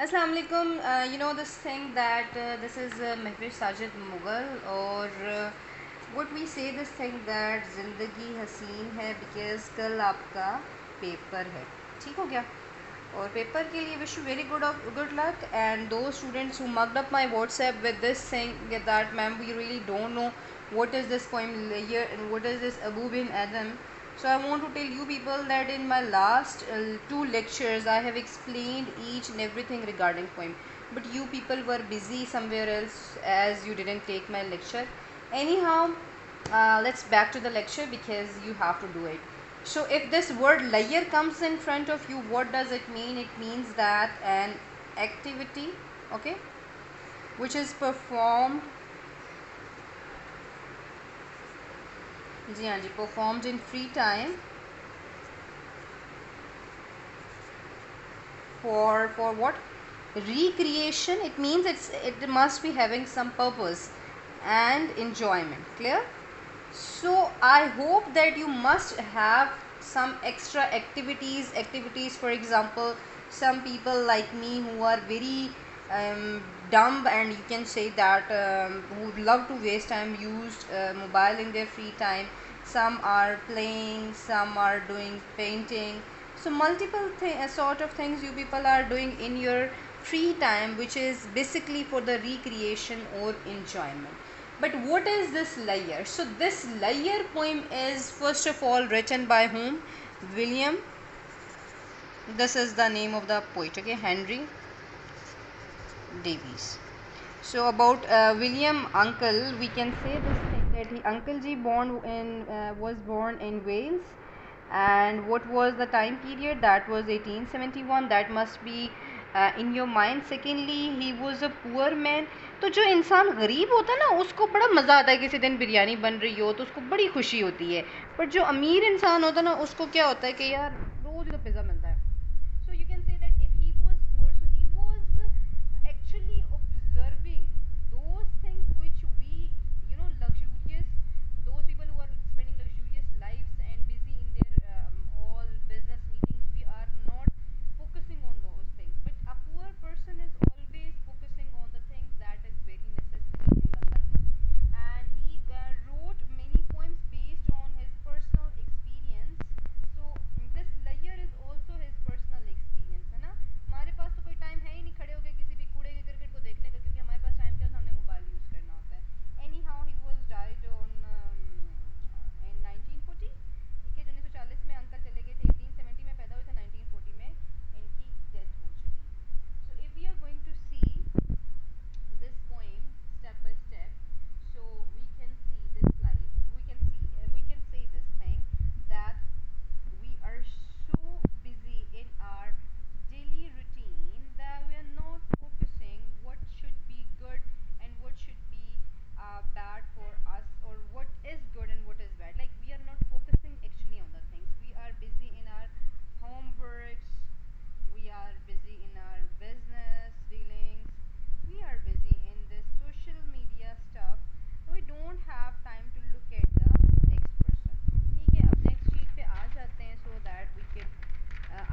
Assalamu alaikum. You know this thing that this is Mehwish Sajid Mughal और what we say this thing that ज़िंदगी हसीन है because कल आपका paper है. ठीक हो गया? और पेपर के लिए wish you very good luck, and those students who mugged up my WhatsApp with this thing that ma'am we really don't know what is this poem here and what is this Abu bin Adam. So I want to tell you people that in my last two lectures I have explained each and everything regarding poem, but you people were busy somewhere else as you didn't take my lecture. Anyhow, let's back to the lecture because you have to do it. So if this word layer comes in front of you, what does it mean? It means that an activity, okay, which is performed, जी हाँ जी, performed in free time for what, recreation. It means it must be having some purpose and enjoyment. Clear? So I hope that you must have some extra activities. For example, some people like me who are very dumb, and you can say that who love to waste time, used mobile in their free time. Some are playing, some are doing painting. So multiple sort of things you people are doing in your free time, which is basically for the recreation or enjoyment. But what is this layer? So this layer poem is first of all written by whom? William. This is the name of the poet. Okay, Henry Davies. So about William Uncle, we can say this thing that Uncle G was born in Wales, and what was the time period? That was 1871. That must be in your mind. Secondly, he was a poor man. तो जो इंसान गरीब होता है ना, उसको बड़ा मज़ा आता है. किसी दिन बिरयानी बन रही हो तो उसको बड़ी खुशी होती है. पर जो अमीर इंसान होता है ना, उसको क्या होता है कि यार रोज़ ही तो पिज़्ज़ा मिलता है. So you can say that if he was poor, so he was actually observing those things which we, luxurious, those people who are spending luxurious lives and busy in their all business meetings, we are not focusing on those things. But a poor person is always focusing on the things that is very necessary in the life. And he wrote many poems based on his personal experience. So this layer is also his personal experience, है ना. हमारे पास तो कोई time है ही नहीं खड़े होकर किसी भी कूड़े के क्रिकेट को देखने का, क्योंकि हमारे पास टाइम क्या होता है, हमने मोबाइल यूज़ करना होता है. Any how he was died on in 1940. ठीक है, 1940 में अंकल चले गए थे. 1870 में पैदा हुए थे, 1940 में इनकी डेथ हो चुकी. So if we are going to see this poem step by step, so we can see this life, we can say this thing that we are so busy in our daily routine that we are not focusing what should be good and what should be bad for us, or what is good and what is bad. Like, we are not focusing actually on the things. We are busy in our homeworks, we are busy in our business dealings, we are busy in this social media stuff. We don't have time to look at the next person. ठीक है, अब next sheet पे आ जाते हैं so that we can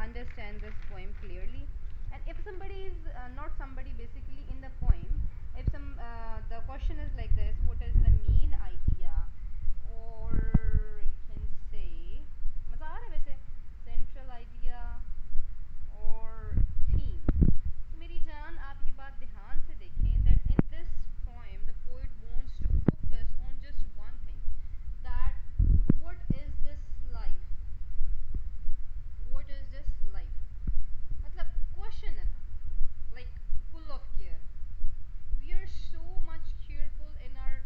understand this poem clearly. And if somebody is not somebody, basically in the poem, if the question is like this: what is the main idea, or you can say, मज़ा आ रहा है वैसे, central idea or theme. तो मेरी जान, आप ये बात ध्यान से देखें that in this poem the poet wants to focus on just one thing, that what is this life, what is this life. मतलब question है ना, like full of care. We are so much careful in our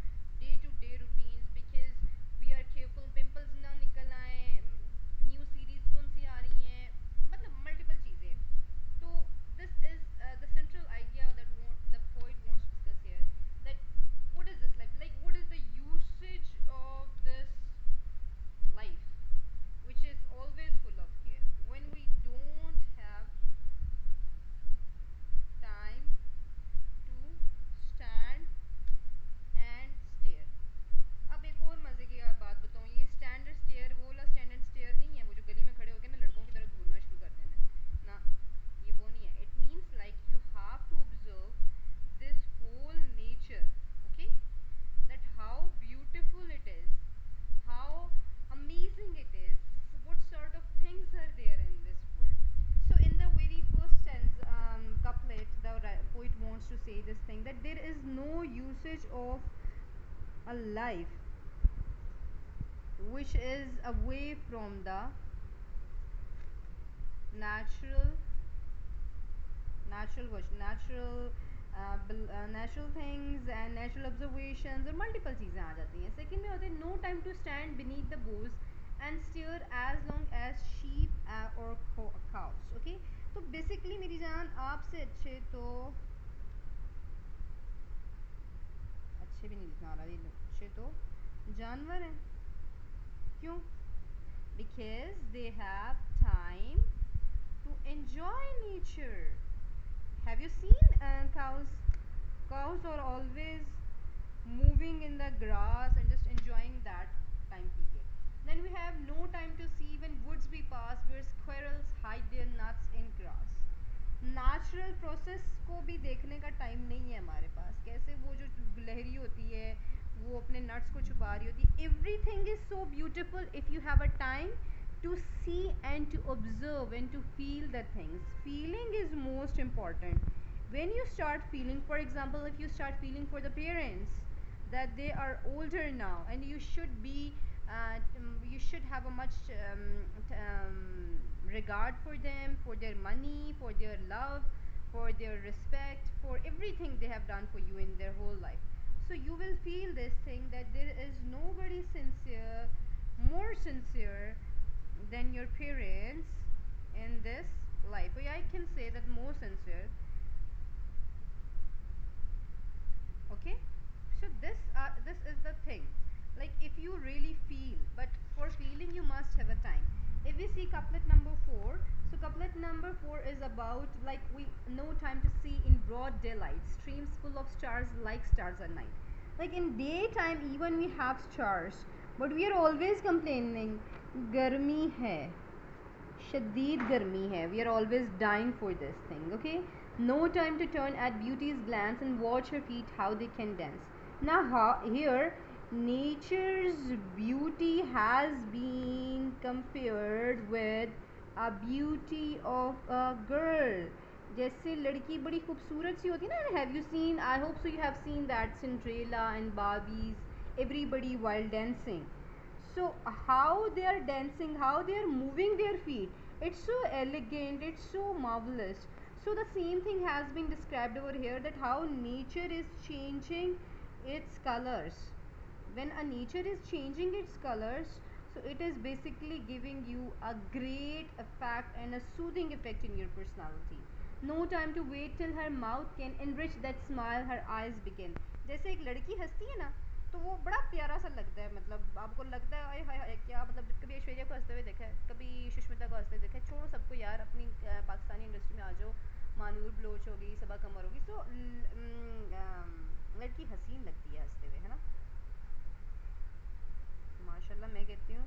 say this thing, that there is no usage of a life which is away from the natural natural things and natural observations, और multiple चीज़ें आ जाती हैं. Second में होते हैं no time to stand beneath the boughs and steer as long as sheep or cows. Okay, तो basically मेरी जान आपसे अच्छे भी नहीं लिखना आ रहा, ये अच्छे तो जानवर हैं. क्यों? Because they have time to enjoy nature. Have you seen cows? Cows are always moving in the grass and just enjoying that time period. Then we have no time to see when woods we pass where squirrels hide their nuts in grass. Natural process को भी देखने का time नहीं है हमारे पास. कैसे वो जो लहरी होती है वो अपने नट्स को छुपा रही होती है. Everything is so beautiful if you have a time to see and to observe and to feel the things. Feeling is most important. When you start feeling, for example, if you start feeling for the parents that they are older now and you should be you should have a much regard for them, for their money, for their love, for their respect, for everything they have done for you in their whole life. So you will feel this thing that there is nobody sincere, more sincere than your parents in this life. Or I can say that more sincere. Okay, so this is the thing. Like if you really feel, but for feeling you must have a time. If we see couplet number 4, so couplet number 4 is about like we no time to see in broad daylight, streams full of stars like stars at night. Like in daytime even we have stars, but we are always complaining गर्मी है, शदीद गर्मी है. We are always dying for this thing. Okay, no time to turn at beauty's glance and watch her feet how they can dance. Now here nature's beauty has been compared with a beauty of a girl. जैसे लड़की बड़ी खूबसूरत सी होती है ना. Have you seen, I hope so you have seen that Cinderella and Barbies, everybody while dancing. So how they are dancing, how they are moving their feet, it's so elegant, it's so marvelous. So the same thing has been described over here, that how nature is changing its colors. When a nature is changing its colors, so it is basically giving you a great effect and a soothing effect in your personality. No time to wait till her mouth can enrich that smile her eyes begin. जैसे एक लड़की हंसती है ना, तो वो बड़ा प्यारा सा लगता है. मतलब आपको लगता है हाय हाय क्या, मतलब कभी ऐश्वर्या को हंसते हुए देखा है, कभी सुष्मिता को हंसते देखा है. छोड़ो सबको यार, अपनी पाकिस्तानी इंडस्ट्री में आ जाओ. मानूर बलोच होगी, सबा कमर होगी, तो लड़की हसीन लगती है हंसते हुए, है ना. माशाल्लाह मैं कहती हूँ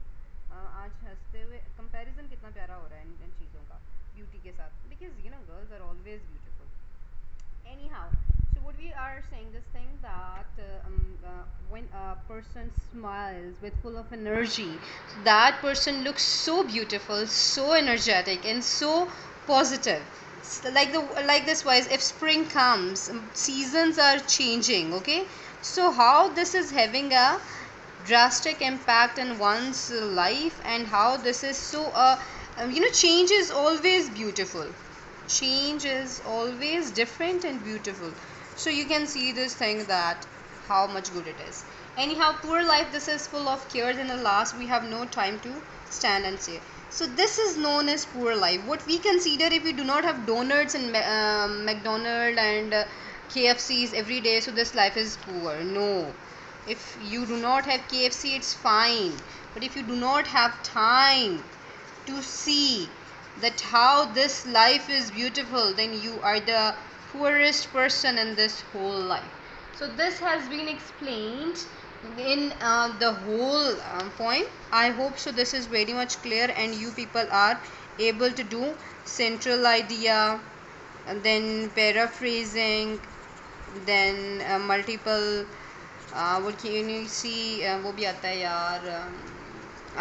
आज हंसते हुए कंपैरिजन कितना प्यारा हो रहा है इन चीज़ों का ब्यूटी के साथ. Because you know girls are always beautiful. Anyhow, so what we are saying this thing that when a person smiles with full of energy, that person looks so beautiful, so energetic, and so positive. Like this wise, if spring comes, seasons are changing. Okay, so how this is having a drastic impact in one's life, and how this is so change is always beautiful. Change is always different and beautiful. So you can see this thing that how much good it is. Anyhow, poor life, this is full of cares, and alas we have no time to stand and say. So this is known as poor life. What we consider, if we do not have donuts and McDonald's and KFCs every day, so this life is poor. No, if you do not have KFC it's fine, but if you do not have time to see that how this life is beautiful, then you are the poorest person in this whole life. So this has been explained in the whole poem. I hope so this is very much clear and you people are able to do central idea, and then paraphrasing, then multiple what can you see वो भी आता है यार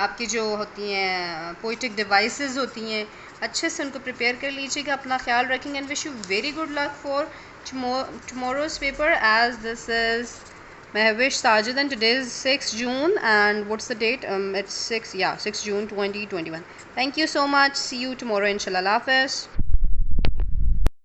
आपकी जो होती हैं poetic devices होती हैं, अच्छे से उनको प्रिपेयर कर लीजिएगा। अपना ख्याल रखेंगे and wish you very good luck for tomorrow's paper, as this is Mehwish Sajid and today is 6 June and what's the date? It's 6 June 2021. Thank you so much. See you tomorrow inshallah. Allah Hafiz.